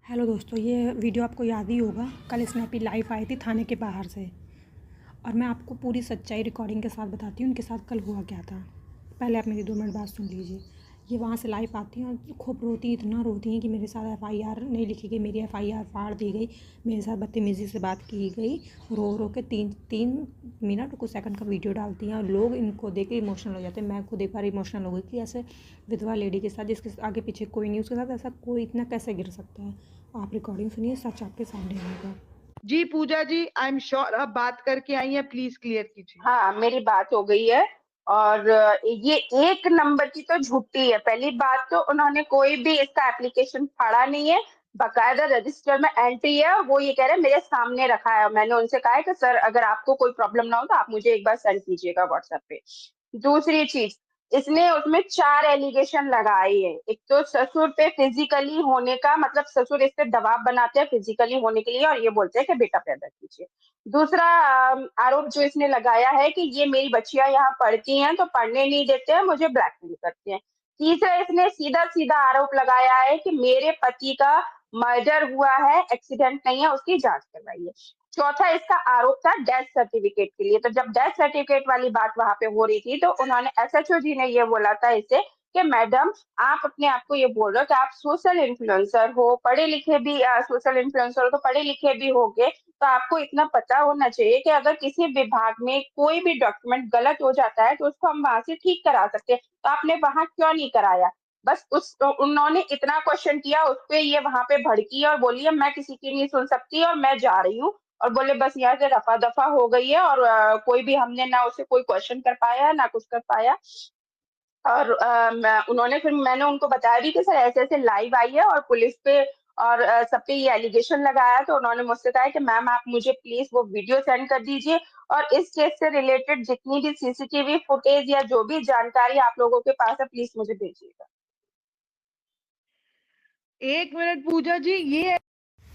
Hello दोस्तों, ये video आपको याद ही होगा। कल स्नैपी लाइव आई थी थाने के बाहर से, और मैं आपको पूरी सच्चाई रिकॉर्डिंग के साथ बताती हूँ उनके साथ कल हुआ क्या था। पहले आप मेरी 2 मिनट बात सुन लीजिए। ये वहाँ से लाइव आती हैं और खूब रोती, इतना रोती हैं कि मेरे साथ एफआईआर नहीं लिखी गई, मेरी एफआईआर फाड़ दी गई, मेरे साथ बदतमीज़ी से बात की गई। रो रो के 3 मिनट कुछ सेकंड का वीडियो डालती हैं और लोग इनको देख के इमोशनल हो जाते हैं। मैं खुद एक बार इमोशनल हो गई कि ऐसे विधवा लेडी के साथ, जिसके आगे पीछे कोई नहीं, उसके साथ ऐसा कोई इतना कैसे गिर सकता है। आप रिकॉर्डिंग सुनिए, सच आपके सामने आएगा। जी पूजा जी, आई एम श्योर आप बात करके आई हैं, प्लीज क्लियर कीजिए। हाँ, मेरी बात हो गई है। और ये एक नंबर की तो झूठी है। पहली बात तो उन्होंने कोई भी इसका एप्लीकेशन फाड़ा नहीं है, बकायदा रजिस्टर में एंट्री है और वो ये कह रहे हैं मेरे सामने रखा है। मैंने उनसे कहा है कि सर अगर आपको कोई प्रॉब्लम ना हो तो आप मुझे एक बार सेंड कीजिएगा व्हाट्सएप पे। दूसरी चीज, इसने उसमें 4 एलिगेशन लगाई है। एक तो ससुर पे फिजिकली होने का, मतलब ससुर इस पे दबाव बनाते हैं फिजिकली होने के लिए और ये बोलते हैं कि बेटा पैदा कीजिए। दूसरा आरोप जो इसने लगाया है कि ये मेरी बच्चियां यहाँ पढ़ती हैं तो पढ़ने नहीं देते हैं, मुझे ब्लैकमेल करते हैं। तीसरा, इसने सीधा सीधा आरोप लगाया है कि मेरे पति का मर्डर हुआ है, एक्सीडेंट नहीं है, उसकी जांच करवाइए। चौथा इसका आरोप था डेथ सर्टिफिकेट के लिए। तो जब डेथ सर्टिफिकेट वाली बात वहां पे हो रही थी तो उन्होंने एसएचओ जी ने ये बोला था इसे कि मैडम आप अपने आप को ये बोल रहे हो कि आप सोशल इन्फ्लुएंसर हो, पढ़े लिखे भी, सोशल इन्फ्लुएंसर हो तो पढ़े लिखे भी होगे, तो आपको इतना पता होना चाहिए कि अगर किसी विभाग में कोई भी डॉक्यूमेंट गलत हो जाता है तो उसको हम वहां से ठीक करा सकते हैं, तो आपने वहां क्यों नहीं कराया। बस उस उन्होंने इतना क्वेश्चन किया, उस पे ये वहां पे भड़की और बोली है मैं किसी की नहीं सुन सकती और मैं जा रही हूँ। और बोले बस यहाँ से रफा दफा हो गई है और कोई भी हमने ना उसे कोई क्वेश्चन कर पाया ना कुछ कर पाया। और उन्होंने फिर मैंने उनको बताया भी कि सर ऐसे ऐसे लाइव आई है और पुलिस पे और सब पे ये एलिगेशन लगाया। तो उन्होंने मुझसे कहा कि मैम आप मुझे प्लीज वो वीडियो सेंड कर दीजिए और इस केस से रिलेटेड जितनी भी सीसीटीवी फुटेज या जो भी जानकारी आप लोगों के पास है प्लीज मुझे भेजिएगा। एक मिनट पूजा जी, ये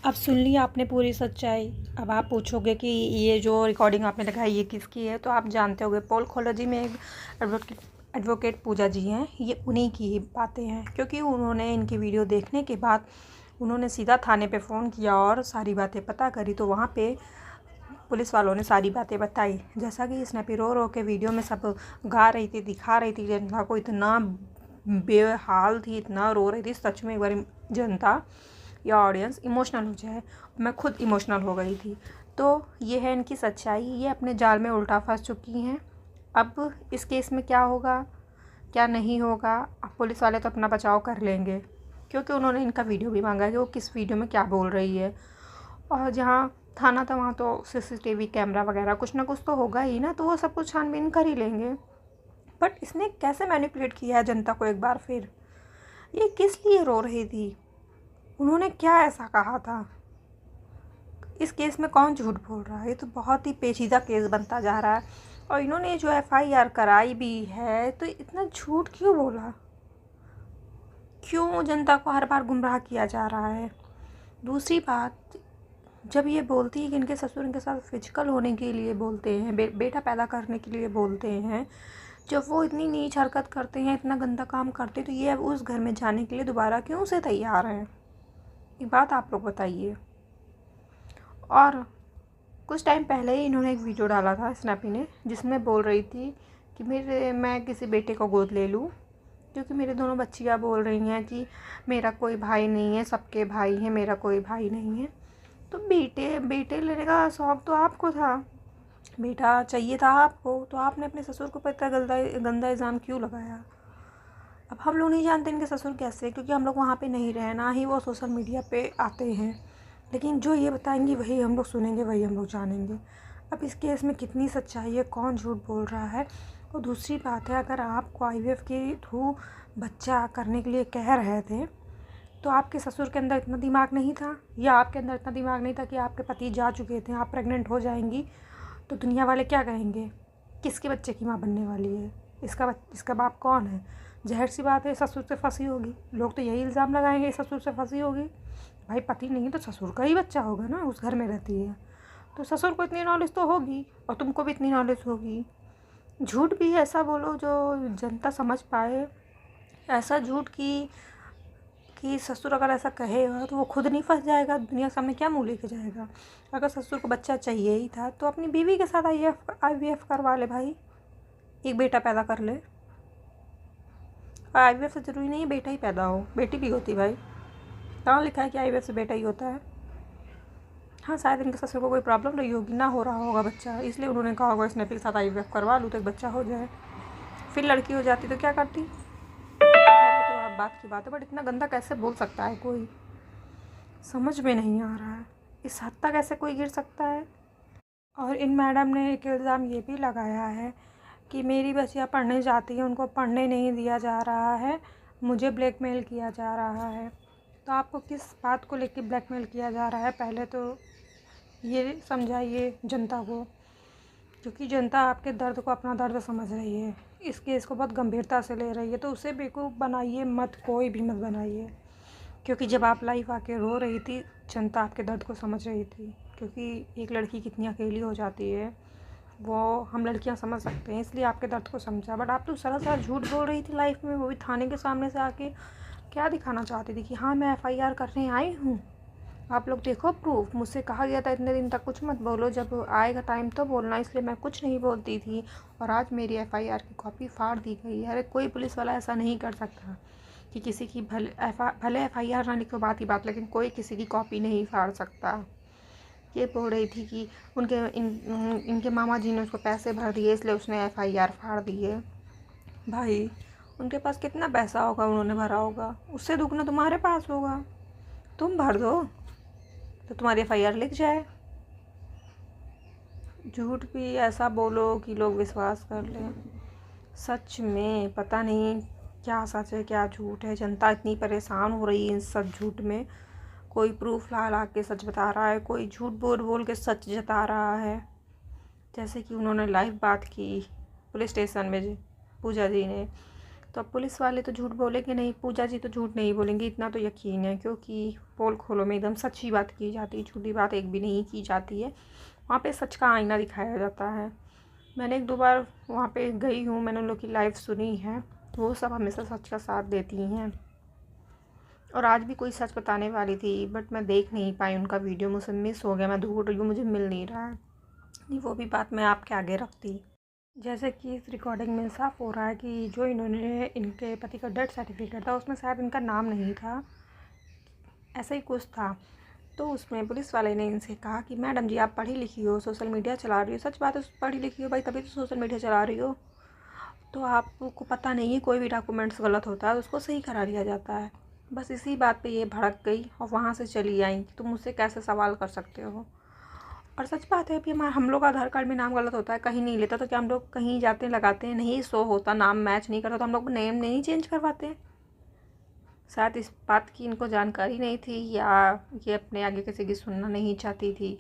अब सुन लिया आपने पूरी सच्चाई। अब आप पूछोगे कि ये जो रिकॉर्डिंग आपने लगाई ये किसकी है, तो आप जानते होंगे पोलखोलॉजी में एक एडवोकेट पूजा जी हैं, ये उन्हीं की ही बातें हैं। क्योंकि उन्होंने इनकी वीडियो देखने के बाद उन्होंने सीधा थाने पे फ़ोन किया और सारी बातें पता करी, तो वहाँ पे पुलिस वालों ने सारी बातें बताई। जैसा कि स्नैपी रो रो के वीडियो में सब गा रही थी, दिखा रही थी, जनता को इतना बेहाल थी, इतना रो रही थी। सच में एक बार जनता या ऑडियंस इमोशनल हो जाए, मैं खुद इमोशनल हो गई थी। तो ये है इनकी सच्चाई। ये अपने जाल में उल्टा फंस चुकी हैं। अब इस केस में क्या होगा क्या नहीं होगा, अब पुलिस वाले तो अपना बचाव कर लेंगे, क्योंकि उन्होंने इनका वीडियो भी मांगा है कि वो किस वीडियो में क्या बोल रही है। और जहाँ थाना था वहाँ तो सीसीटीवी कैमरा वगैरह कुछ ना कुछ तो होगा ही ना, तो वो सब कुछ छानबीन कर ही लेंगे। बट इसने कैसे मैनिपुलेट किया है जनता को एक बार फिर। ये किस लिए रो रही थी, उन्होंने क्या ऐसा कहा था, इस केस में कौन झूठ बोल रहा है। ये तो बहुत ही पेचीदा केस बनता जा रहा है। और इन्होंने जो एफआईआर कराई भी है तो इतना झूठ क्यों बोला, क्यों जनता को हर बार गुमराह किया जा रहा है। दूसरी बात, जब ये बोलती है कि इनके ससुर इनके साथ फिजिकल होने के लिए बोलते हैं, बेटा पैदा करने के लिए बोलते हैं, जब वो इतनी नीच हरकत करते हैं, इतना गंदा काम करते हैं, तो ये अब उस घर में जाने के लिए दोबारा क्यों से तैयार हैं, एक बात आप लोग बताइए। और कुछ टाइम पहले ही इन्होंने एक वीडियो डाला था स्नैपी ने, जिसमें बोल रही थी कि मैं किसी बेटे को गोद ले लूँ, क्योंकि मेरे दोनों बच्चियाँ बोल रही हैं कि मेरा कोई भाई नहीं है, सबके भाई हैं, मेरा कोई भाई नहीं है। तो बेटे लेने का शौक़ तो आपको था, बेटा चाहिए था आपको, तो आपने अपने ससुर को इतना गंदा इल्ज़ाम क्यों लगाया। अब हम लोग नहीं जानते इनके ससुर कैसे, क्योंकि हम लोग वहाँ पे नहीं रहे, ना ही वो सोशल मीडिया पे आते हैं। लेकिन जो ये बताएंगी वही हम लोग सुनेंगे, वही हम लोग जानेंगे। अब इस केस में कितनी सच्चाई है, कौन झूठ बोल रहा है। और दूसरी बात है, अगर आपको आईवीएफ के थ्रू बच्चा करने के लिए कह रहे थे तो आपके ससुर के अंदर इतना दिमाग नहीं था, या आपके अंदर इतना दिमाग नहीं था कि आपके पति जा चुके थे, आप प्रेग्नेंट हो जाएंगी तो दुनिया वाले क्या कहेंगे, किसके बच्चे की माँ बनने वाली है, इसका बाप कौन है। ज़ाहिर सी बात है ससुर से फंसी होगी, लोग तो यही इल्ज़ाम लगाएंगे ससुर से फंसी होगी। भाई पति नहीं तो ससुर का ही बच्चा होगा ना, उस घर में रहती है तो ससुर को इतनी नॉलेज तो होगी और तुमको भी इतनी नॉलेज होगी। झूठ भी ऐसा बोलो जो जनता समझ पाए, ऐसा झूठ कि कि ससुर अगर ऐसा कहेगा तो वो खुद नहीं फंस जाएगा, दुनिया के सामने क्या मुँह लेके जाएगा। अगर ससुर को बच्चा चाहिए ही था तो अपनी बीवी के साथ IVF करवा ले भाई, एक बेटा पैदा कर ले। और IVF से ज़रूरी नहीं है बेटा ही पैदा हो, बेटी भी होती भाई। कहाँ लिखा है कि IVF से बेटा ही होता है। हाँ, शायद इनके ससुर को कोई प्रॉब्लम रही होगी, ना हो रहा होगा बच्चा, इसलिए उन्होंने कहा होगा स्नैपी के साथ IVF करवा लूँ तो एक बच्चा हो जाए। फिर लड़की हो जाती तो क्या करती? खैर वो तो आप बात की बात है, बट इतना गंदा कैसे बोल सकता है कोई, समझ में नहीं आ रहा है। इस हद तक कैसे कोई गिर सकता है। और इन मैडम ने एक इल्ज़ाम ये भी लगाया है कि मेरी बच्चियाँ पढ़ने जाती हैं, उनको पढ़ने नहीं दिया जा रहा है, मुझे ब्लैकमेल किया जा रहा है। तो आपको किस बात को लेकर ब्लैकमेल किया जा रहा है, पहले तो ये समझाइए जनता को, क्योंकि जनता आपके दर्द को अपना दर्द समझ रही है, इस केस को बहुत गंभीरता से ले रही है। तो उसे बेवकूफ़ बनाइए मत, कोई भी मत बनाइए, क्योंकि जब आप लाइव आके रो रही थी जनता आपके दर्द को समझ रही थी। क्योंकि एक लड़की कितनी अकेली हो जाती है वो हम लड़कियां समझ सकते हैं, इसलिए आपके दर्द को समझा। बट आप तो सरासर झूठ बोल रही थी लाइफ में, वो भी थाने के सामने से आके। क्या दिखाना चाहती थी कि हाँ मैं FIR करने आई हूँ, आप लोग देखो प्रूफ। मुझसे कहा गया था इतने दिन तक कुछ मत बोलो, जब आएगा टाइम तो बोलना, इसलिए मैं कुछ नहीं बोलती थी। और आज मेरी FIR की कॉपी फाड़ दी गई है। अरे कोई पुलिस वाला ऐसा नहीं कर सकता कि किसी की भले FIR ना लिखो बात ही बात, लेकिन कोई किसी की कॉपी नहीं फाड़ सकता। ये बोल रही थी कि इनके मामा जी ने उसको पैसे भर दिए इसलिए उसने FIR फाड़ दी है। भाई उनके पास कितना पैसा होगा, उन्होंने भरा होगा, उससे दुगना तुम्हारे पास होगा, तुम भर दो तो तुम्हारी FIR लिख जाए। झूठ भी ऐसा बोलो कि लोग विश्वास कर लें। सच में पता नहीं क्या सच है क्या झूठ है। जनता इतनी परेशान हो रही है इन सब झूठ में। कोई प्रूफ ला के सच बता रहा है, कोई झूठ बोल के सच जता रहा है। जैसे कि उन्होंने लाइव बात की पुलिस स्टेशन में पूजा जी ने, तो अब पुलिस वाले तो झूठ बोलेंगे नहीं, पूजा जी तो झूठ नहीं बोलेंगे, इतना तो यकीन है। क्योंकि पोल खोलो में एकदम सच्ची बात की जाती है, झूठी बात एक भी नहीं की जाती है। वहाँ पे सच का आईना दिखाया जाता है। मैंने 1-2 बार वहाँ पे गई हूँ, मैंने उन लोग की लाइव सुनी है, वो सब हमेशा सच का साथ देती हैं। और आज भी कोई सच बताने वाली थी बट मैं देख नहीं पाई उनका वीडियो, मुझसे मिस हो गया। मैं ढूंढ रही हूँ, मुझे मिल नहीं रहा है। नहीं, वो भी बात मैं आपके आगे रखती। जैसे कि इस रिकॉर्डिंग में साफ हो रहा है कि जो इन्होंने इनके पति का डेथ सर्टिफिकेट था उसमें शायद इनका नाम नहीं था, ऐसा ही कुछ था। तो उसमें पुलिस वाले ने इनसे कहा कि मैडम जी आप पढ़ी लिखी हो, सोशल मीडिया चला रही हो। सच बात है, पढ़ी लिखी हो भाई तभी तो सोशल मीडिया चला रही हो। तो आपको पता नहीं है कोई भी डॉक्यूमेंट्स गलत होता है तो उसको सही करा दिया जाता है। बस इसी बात पे ये भड़क गई और वहाँ से चली आई कि तुम मुझसे कैसे सवाल कर सकते हो। और सच बात है, अभी हम लोग का आधार कार्ड में नाम गलत होता है, कहीं नहीं लेता तो क्या हम लोग कहीं जाते हैं लगाते हैं, नहीं शो होता, नाम मैच नहीं करता तो हम लोग नेम नहीं चेंज करवाते हैं। शायद इस बात की इनको जानकारी नहीं थी या ये अपने आगे किसी की सुनना नहीं चाहती थी।